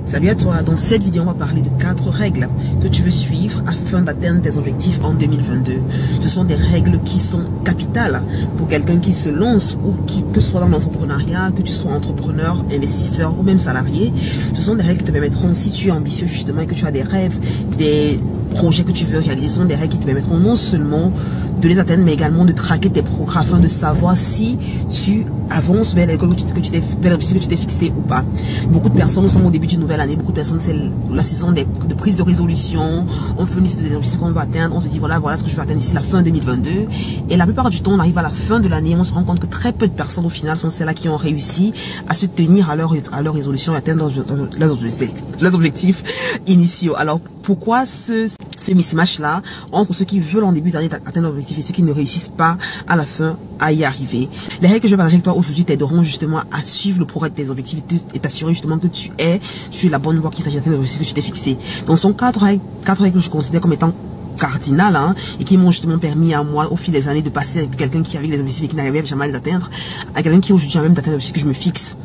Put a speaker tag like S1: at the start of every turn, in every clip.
S1: Salut à toi, dans cette vidéo on va parler de 4 règles que tu veux suivre afin d'atteindre tes objectifs en 2022. Ce sont des règles qui sont capitales pour quelqu'un qui se lance ou que ce soit dans l'entrepreneuriat, que tu sois entrepreneur, investisseur ou même salarié. Ce sont des règles qui te permettront, si tu es ambitieux justement et que tu as des rêves, des projets que tu veux réaliser, ce sont des règles qui te permettront non seulement de les atteindre mais également de traquer tes progrès afin de savoir si tu avances vers l'école que tu t'es fixé ou pas. Beaucoup de personnes sont au début d'une nouvelle année, beaucoup de personnes c'est la saison de prise de résolution, on fait une liste des objectifs qu'on va atteindre, on se dit voilà ce que je vais atteindre d'ici la fin 2022 et la plupart du temps on arrive à la fin de l'année, on se rend compte que très peu de personnes au final sont celles-là qui ont réussi à se tenir à leur résolution et atteindre leurs objectifs initiaux. Alors pourquoi ce mismatch là entre ceux qui veulent en début d'année atteindre l'objectif et ceux qui ne réussissent pas à la fin à y arriver? Les règles que je vais partager avec toi aujourd'hui t'aideront justement à suivre le progrès de tes objectifs et t'assurer justement que tu es la bonne voie qu'il s'agit d'atteindre l'objectif que tu t'es fixé. Donc ce sont 4 règles que je considère comme étant cardinales et qui m'ont justement permis à moi au fil des années de passer avec quelqu'un qui avait des objectifs et qui n'arrivait jamais à les atteindre à quelqu'un qui aujourd'hui a même d'atteindre l'objectif que je me fixe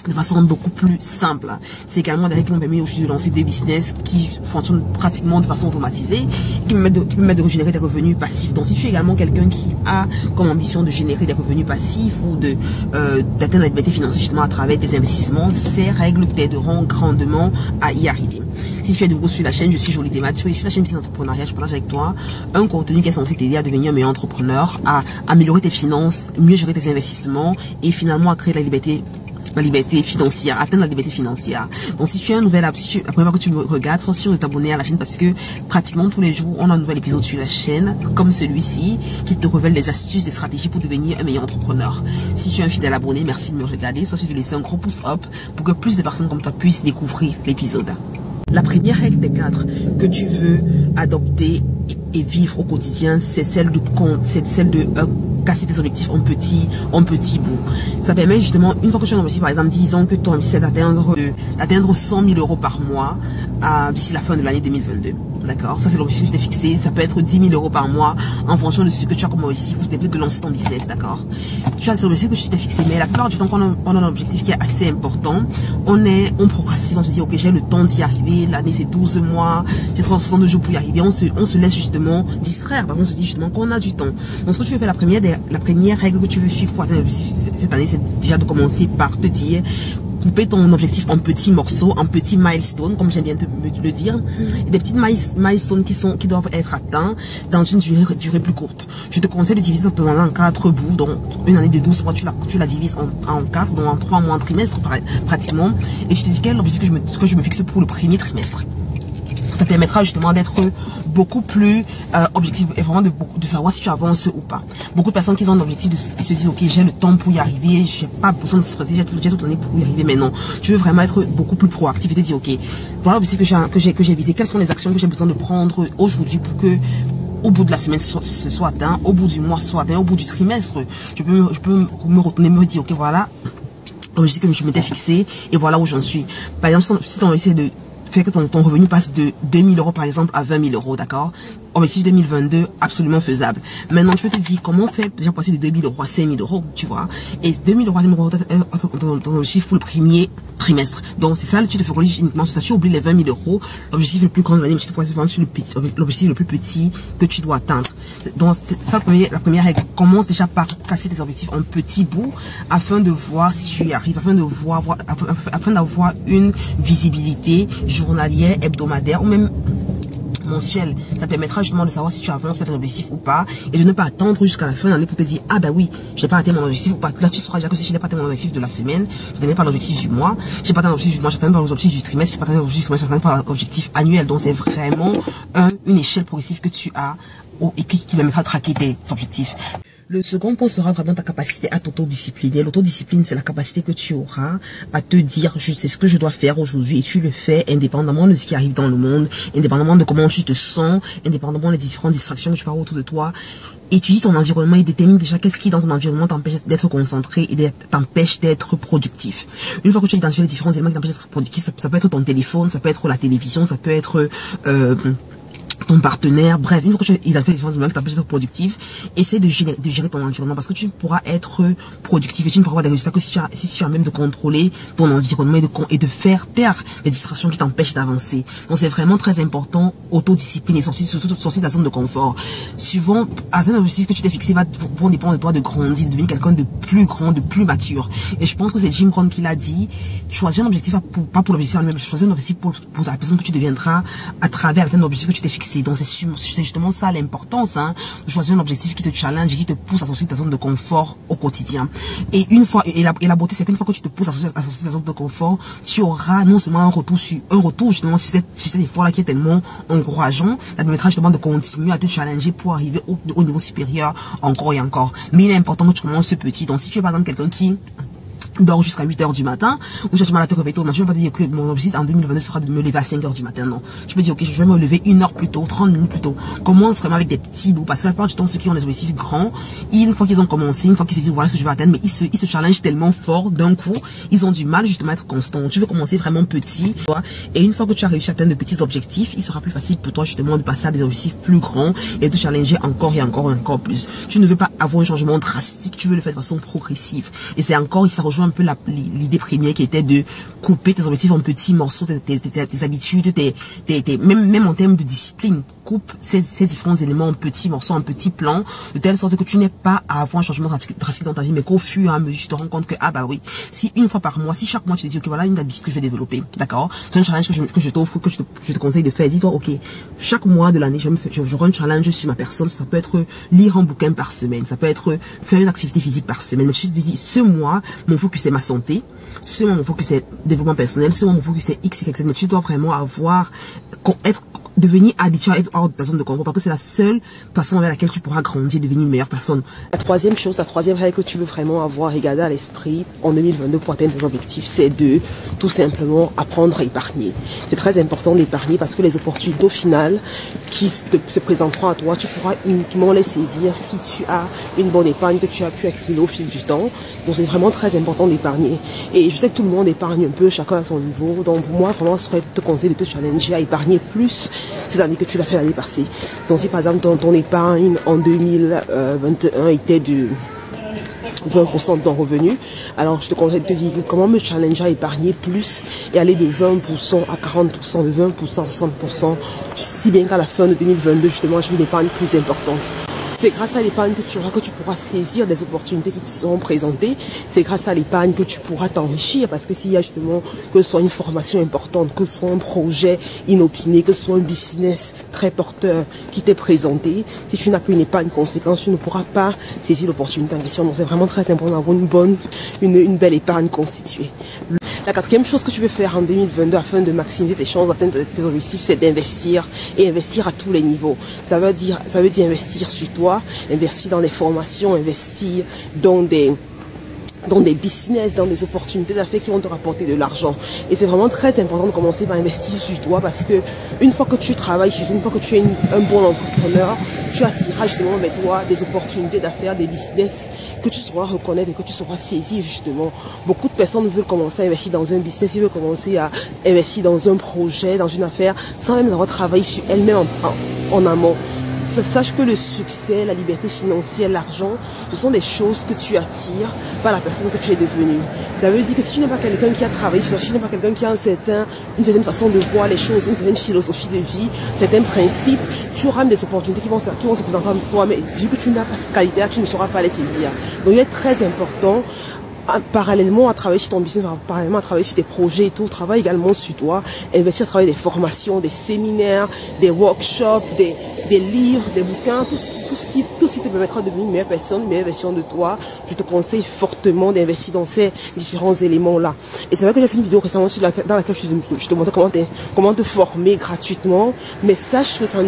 S1: de façon beaucoup plus simple. C'est également des règles qui m'ont permis aussi de lancer des business qui fonctionnent pratiquement de façon automatisée, qui me permettent de générer des revenus passifs. Donc si tu es également quelqu'un qui a comme ambition de générer des revenus passifs ou d'atteindre la liberté financière justement à travers des investissements, ces règles t'aideront grandement à y arriver. Si tu es de nouveau sur la chaîne, je suis Jolie Demat. Sur la chaîne Business Entrepreneuriat, je partage avec toi un contenu qui est censé t'aider à devenir un meilleur entrepreneur, à améliorer tes finances, mieux gérer tes investissements et finalement à créer la liberté financière, atteindre la liberté financière. Donc si tu es un nouvel la première fois que tu me regardes, sois sûr de t'abonner à la chaîne parce que pratiquement tous les jours on a un nouvel épisode sur la chaîne comme celui-ci qui te révèle des astuces, des stratégies pour devenir un meilleur entrepreneur. Si tu es un fidèle abonné, merci de me regarder, sois sûr de laisser un gros pouce up pour que plus de personnes comme toi puissent découvrir l'épisode. La première règle des 4 que tu veux adopter et vivre au quotidien, c'est celle de casser tes objectifs en petits bouts. Ça permet justement, une fois que tu as un objectif, par exemple, disons que ton objectif est d'atteindre 100 000 euros par mois d'ici la fin de l'année 2022. D'accord? Ça, c'est l'objectif que tu t'es fixé. Ça peut être 10 000 euros par mois en fonction de ce que tu as comme objectif ou peut-être de lancer ton business. D'accord? Tu as l'objectif que tu t'es fixé. Mais la plupart du temps, quand on a un objectif qui est assez important, on procrastine. On se dit, ok, j'ai le temps d'y arriver. L'année, c'est 12 mois. J'ai 362 jours pour y arriver. On se laisse justement distraire. Parce qu'on se dit justement qu'on a du temps. Donc, ce que tu veux faire, la première règle que tu veux suivre pour atteindre l'objectif cette année, c'est déjà de commencer par te dire, couper ton objectif en petits morceaux, en petits milestones, comme j'aime bien te le dire, et des petites milestones qui doivent être atteints dans une durée plus courte. Je te conseille de diviser ton année en 4 bouts, donc une année de 12 mois, tu la divises en 4, donc en 3 mois en trimestre pratiquement, et je te dis quel est l'objectif que je me fixe pour le premier trimestre. Ça te permettra justement d'être beaucoup plus objectif et vraiment de savoir si tu avances ou pas. Beaucoup de personnes qui ont un objectif, qui se disent ok, j'ai le temps pour y arriver, j'ai pas besoin de stratégie, j'ai tout donné pour y arriver, mais non, tu veux vraiment être beaucoup plus proactif et te dire ok, voilà l'objectif que j'ai visé, quelles sont les actions que j'ai besoin de prendre aujourd'hui pour que au bout de la semaine ce soit atteint, au bout du mois soit atteint, au bout du trimestre, je peux me retourner, me dire ok, voilà l'objectif que je m'étais fixé et voilà où j'en suis. Par exemple, si ton objectif c'est de faire que ton revenu passe de 2 000 euros par exemple à 20 000 euros, d'accord? Objectif 2022, absolument faisable. Maintenant, tu peux te dire comment faire déjà passer de 2 000 euros à 5 000 euros, tu vois? Et 2 000 euros à 5 000 euros, ton objectif pour le premier trimestre. Donc, c'est ça, tu te focalises uniquement sur ça. Tu oublies les 20 000 euros. L'objectif le plus grand de l'année, mais tu te focalises vraiment sur l'objectif le plus petit que tu dois atteindre. Donc, ça, la première règle. Commence déjà par casser tes objectifs en petits bouts afin de voir si tu y arrives, afin d'avoir une visibilité journalière, hebdomadaire ou même mensuel. Ça permettra justement de savoir si tu avances vers ton objectif ou pas et de ne pas attendre jusqu'à la fin de l'année pour te dire ah bah oui, j'ai pas atteint mon objectif ou pas. Là tu sauras déjà que si je n'ai pas atteint mon objectif de la semaine, je n'ai pas l'objectif du mois, j'ai pas atteint l'objectif du mois, j'ai atteint l'objectif du trimestre, j'ai pas atteint l'objectif du trimestre, j'ai atteint l'objectif annuel. Donc c'est vraiment une échelle progressive que tu as et qui permettra de traquer tes objectifs. Le second point sera vraiment ta capacité à t'autodiscipliner. L'autodiscipline, c'est la capacité que tu auras à te dire, je sais ce que je dois faire aujourd'hui et tu le fais indépendamment de ce qui arrive dans le monde, indépendamment de comment tu te sens, indépendamment des différentes distractions que tu peux avoir autour de toi. Étudie ton environnement et détermine déjà qu'est-ce qui dans ton environnement t'empêche d'être concentré et t'empêche d'être productif. Une fois que tu as identifié les différents éléments qui t'empêchent d'être productif, ça peut être ton téléphone, ça peut être la télévision, ça peut être ton partenaire, bref, une fois que tu as identifié les différences qui t'empêchent d'être productif, essaie de gérer ton environnement parce que tu ne pourras être productif et tu ne pourras avoir des résultats que si tu as même de contrôler ton environnement et de faire taire les distractions qui t'empêchent d'avancer. Donc c'est vraiment très important, autodiscipline et surtout sortir de la zone de confort. Souvent, atteindre l'objectif que tu t'es fixé vont dépendre de toi de grandir, de devenir quelqu'un de plus grand, de plus mature. Et je pense que c'est Jim Rohn qui l'a dit, choisis un objectif pas pour l'objectif en lui-même, choisis un objectif pour la personne que tu deviendras à travers atteindre l'objectif que tu t'es fixé. Donc c'est justement ça l'importance, hein, de choisir un objectif qui te challenge et qui te pousse à sortir de ta zone de confort au quotidien. Et la beauté, c'est qu'une fois que tu te pousses à sortir de ta zone de confort, tu auras non seulement un retour justement sur cet effort-là qui est tellement encourageant, ça te permettra justement de continuer à te challenger pour arriver au niveau supérieur encore et encore. Mais il est important que tu commences petit. Donc si tu es par exemple quelqu'un qui dors jusqu'à 8 h du matin, ou tu as du mal à te réveiller tôt, tu ne vas pas dire que mon objectif en 2022 sera de me lever à 5 h du matin, non. Tu peux dire, ok, je vais me lever 1 heure plus tôt, 30 minutes plus tôt. Commence vraiment avec des petits bouts, parce que la plupart du temps, ceux qui ont des objectifs grands, une fois qu'ils ont commencé, une fois qu'ils se disent, voilà ce que je vais atteindre, mais ils se challengent tellement fort d'un coup, ils ont du mal justement à être constants. Tu veux commencer vraiment petit, et une fois que tu as réussi à atteindre de petits objectifs, il sera plus facile pour toi justement de passer à des objectifs plus grands et de te challenger encore et encore et encore plus. Tu ne veux pas avoir un changement drastique, tu veux le faire de façon progressive. Et c'est encore, ça rejoint un peu l'idée première qui était de couper tes objectifs en petits morceaux, tes habitudes, même en termes de discipline. Coupe ces différents éléments en petits morceaux, en petits plans, de telle sorte que tu n'aies pas à avoir un changement drastique dans ta vie, mais qu'au fur et à mesure, tu te rends compte que, ah bah oui, si une fois par mois, si chaque mois tu te dis, ok, voilà une habitude que je vais développer, d'accord? C'est un challenge que je t'offre, que je te conseille de faire. Dis-toi, ok, chaque mois de l'année, j'aurai un challenge sur ma personne. Ça peut être lire un bouquin par semaine, ça peut être faire une activité physique par semaine. Mais tu te dis, ce mois, mon focus c'est ma santé, ce mois, mon focus c'est développement personnel, ce mois, mon focus c'est X, mais tu dois vraiment devenir habitué à être hors de ta zone de confort parce que c'est la seule façon avec laquelle tu pourras grandir, devenir une meilleure personne. La troisième règle que tu veux vraiment avoir et garder à l'esprit en 2022 pour atteindre tes objectifs, c'est de tout simplement apprendre à épargner. C'est très important d'épargner parce que les opportunités au final qui se présenteront à toi, tu pourras uniquement les saisir si tu as une bonne épargne que tu as pu accumuler au fil du temps. Donc c'est vraiment très important d'épargner. Et je sais que tout le monde épargne un peu, chacun à son niveau. Donc pour moi, vraiment, je serais te conseiller de te challenger à épargner plus cette année que tu l'as fait l'année passée. Donc si par exemple ton épargne en 2021 était de 20% de ton revenu, alors je te conseille de te dire comment me challenger à épargner plus et aller de 20% à 40%, de 20% à 60%, si bien qu'à la fin de 2022 justement j'ai une épargne plus importante. C'est grâce à l'épargne que tu auras que tu pourras saisir des opportunités qui te seront présentées. C'est grâce à l'épargne que tu pourras t'enrichir parce que s'il y a justement que ce soit une formation importante, que ce soit un projet inopiné, que ce soit un business très porteur qui t'est présenté, si tu n'as plus une épargne conséquente, tu ne pourras pas saisir l'opportunité en question. Donc c'est vraiment très important d'avoir une belle épargne constituée. La quatrième chose que tu veux faire en 2022 afin de maximiser tes chances d'atteindre tes objectifs, c'est d'investir et investir à tous les niveaux. Ça veut dire investir sur toi, investir dans des formations, investir dans des business, dans des opportunités d'affaires qui vont te rapporter de l'argent. Et c'est vraiment très important de commencer par investir sur toi parce que une fois que tu travailles, une fois que tu es un bon entrepreneur, tu attireras justement avec toi des opportunités d'affaires, des business que tu sauras reconnaître et que tu sauras saisir justement. Beaucoup de personnes veulent commencer à investir dans un business, ils veulent commencer à investir dans un projet, dans une affaire, sans même avoir travaillé sur elles-mêmes en amont. Sache que le succès, la liberté financière, l'argent, ce sont des choses que tu attires par la personne que tu es devenue. Ça veut dire que si tu n'es pas quelqu'un qui a travaillé sur, si tu n'es pas quelqu'un qui a une certaine façon de voir les choses, une certaine philosophie de vie, certains principes, tu auras des opportunités qui vont se présenter à toi, mais vu que tu n'as pas cette qualité-là, tu ne sauras pas les saisir. Donc il est très important, parallèlement à travailler sur ton business, parallèlement à travailler sur tes projets et tout, travaille également sur toi, investir à travailler des formations, des séminaires, des workshops, des livres, des bouquins, tout ce qui te permettra de devenir une meilleure personne, une meilleure version de toi. Je te conseille fortement d'investir dans ces différents éléments-là. Et c'est vrai que j'ai fait une vidéo récemment dans laquelle je te montre comment te former gratuitement, mais sache que ça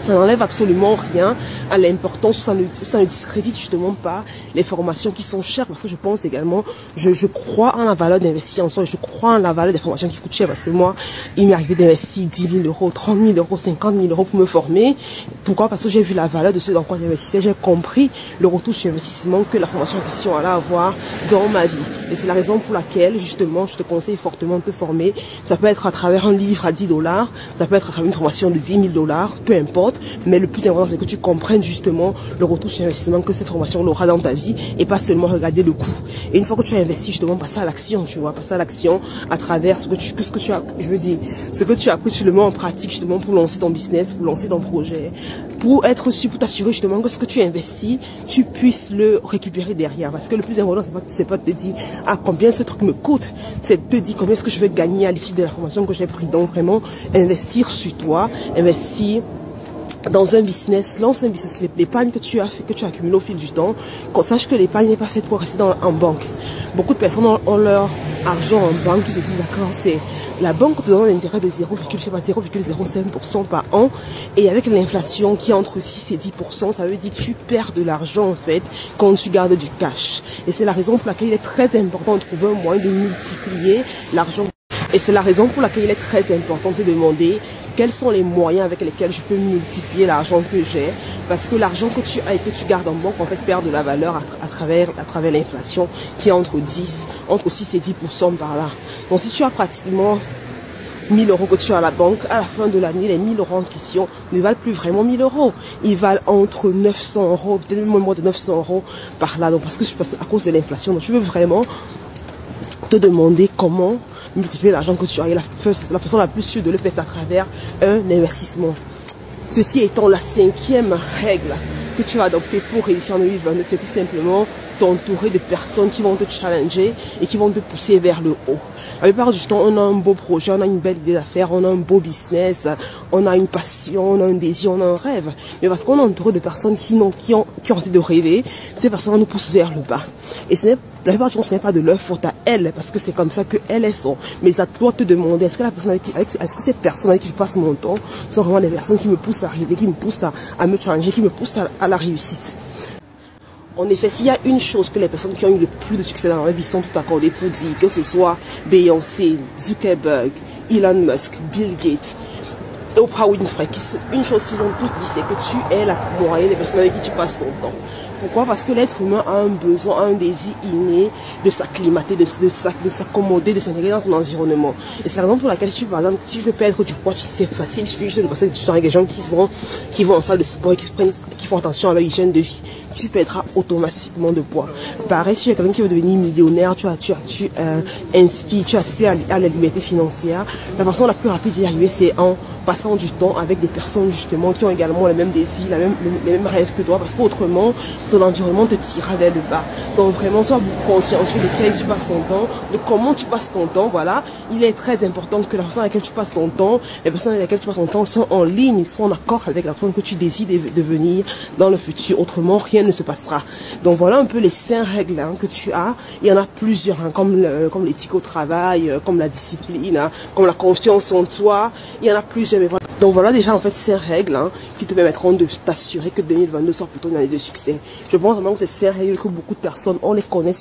S1: n'enlève absolument rien à l'importance
S2: autant ça ne discrédite justement pas les formations qui sont chères, parce que je pense également, je crois en la valeur d'investir en soi, je crois en la valeur des formations qui coûtent cher, parce que moi, il m'est arrivé d'investir 10 000 euros, 30 000 euros, 50 000 euros pour me former. Pourquoi? Parce que j'ai vu la valeur de ce dans quoi j'investissais, j'ai compris le retour sur investissement que la formation en question allait avoir dans ma vie. Et c'est la raison pour laquelle, justement, je te conseille fortement de te former. Ça peut être à travers un livre à 10 $, ça peut être à travers une formation de 10 000 $, peu importe. Mais le plus important, c'est que tu comprennes justement le retour sur investissement que cette formation aura dans ta vie et pas seulement regarder le coût. Et une fois que tu as investi, justement, passer à l'action, tu vois, passer à l'action à travers ce que tu as, je veux dire, ce que tu as appris, tu le mets en pratique, justement, pour lancer ton business, pour lancer ton projet, pour être sûr, pour t'assurer, justement, que ce que tu investis, tu puisses le récupérer derrière. Parce que le plus important, c'est pas de te dire, ah, combien ce truc me coûte, c'est de te dire combien est-ce que je vais gagner à l'issue de la formation que j'ai pris. Donc, vraiment, investir sur toi, investir dans un business, lance un business. L'épargne que tu as fait, que tu as accumulé au fil du temps, qu'on sache que l'épargne n'est pas faite pour rester en banque. Beaucoup de personnes ont leur argent en banque, ils se disent d'accord, c'est la banque te donne un intérêt de 0,05% par an, et avec l'inflation qui est entre 6 et 10%, ça veut dire que tu perds de l'argent en fait quand tu gardes du cash. Et c'est la raison pour laquelle il est très important de trouver un moyen de multiplier l'argent. Et c'est la raison pour laquelle il est très important de demander quels sont les moyens avec lesquels je peux multiplier l'argent que j'ai, parce que l'argent que tu as et que tu gardes en banque en fait perd de la valeur à travers l'inflation qui est entre 6 et 10% par là. Donc si tu as pratiquement 1000 euros que tu as à la banque, à la fin de l'année, les 1000 euros en question ne valent plus vraiment 1000 euros. Ils valent entre 900 euros, peut-être même moins de 900 euros par là. Donc parce que à cause de l'inflation, donc tu veux vraiment te demander comment multiplier l'argent que tu as. Et la façon la plus sûre de le faire, c'est à travers un investissement. Ceci étant la 5e règle que tu vas adopter pour réussir en 2022, c'est tout simplement t'entourer de personnes qui vont te challenger et qui vont te pousser vers le haut. La plupart du temps, on a un beau projet, on a une belle idée d'affaires, on a un beau business, on a une passion, on a un désir, on a un rêve. Mais parce qu'on est entouré de personnes qui ont envie de rêver, ces personnes nous poussent vers le bas. Et la plupart du temps, ce n'est pas de leur faute à elles, parce que c'est comme ça qu'elles sont. Mais à toi de te demander, est-ce que ces personnes avec qui je passe mon temps sont vraiment des personnes qui me poussent à rêver, qui me poussent à me challenger, qui me poussent à la réussite. En effet, s'il y a une chose que les personnes qui ont eu le plus de succès dans leur vie sont toutes accordées pour dire, que ce soit Beyoncé, Zuckerberg, Elon Musk, Bill Gates, Oprah Winfrey, une chose qu'ils ont toutes dit, c'est que tu es la moyenne des personnes avec qui tu passes ton temps. Pourquoi? Parce que l'être humain a un besoin, a un désir inné de s'acclimater, de s'accommoder, de s'intégrer dans ton environnement. Et c'est la raison pour laquelle, par exemple, si tu veux perdre du poids, c'est facile, il suffit juste de passer du temps avec des gens qui vont en salle de sport et qui font attention à leur hygiène de vie. Tu perdras automatiquement de poids. Pareil, si tu es quelqu'un qui veut devenir millionnaire, tu aspires à la liberté financière, la façon la plus rapide d'y arriver, c'est en passant du temps avec des personnes justement qui ont également les mêmes désirs, les mêmes rêves que toi, parce qu'autrement, ton environnement te tirera vers le bas. Donc vraiment, sois consciencieux de quel tu passes ton temps, de comment tu passes ton temps, voilà. Il est très important que la personne avec laquelle tu passes ton temps, les personnes avec lesquelles tu passes ton temps sont en ligne, sont en accord avec la personne que tu décides de devenir dans le futur. Autrement, rien ne se passera. Donc voilà un peu les 5 règles que tu as. Il y en a plusieurs, comme l'éthique au travail, comme la discipline, comme la confiance en toi. Il y en a plusieurs. Mais voilà. Donc voilà déjà en fait 5 règles qui te permettront de t'assurer que 2022 soit plutôt une année de succès. Je pense vraiment que c'est 5 règles que beaucoup de personnes, on les connaît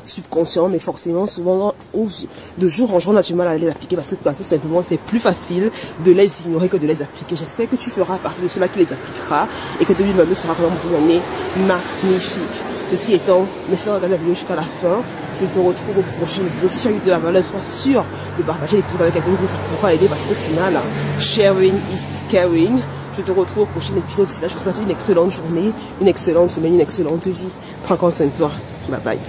S2: subconsciemment, mais forcément souvent de jour en jour on a du mal à les appliquer parce que tout simplement c'est plus facile de les ignorer que de les appliquer. J'espère que tu feras partie de ceux-là qui les appliquera et que 2022 sera vraiment une année magnifique. Ceci étant, merci d'avoir regardé la vidéo jusqu'à la fin. Je te retrouve au prochain épisode. Si tu as eu de la valeur, sois sûr de partager l'épisode avec quelqu'un qui ça pourra aider parce qu'au final, sharing is caring. Je te retrouve au prochain épisode. Là, je te souhaite une excellente journée, une excellente semaine, une excellente vie. Prends soin de toi. Bye bye.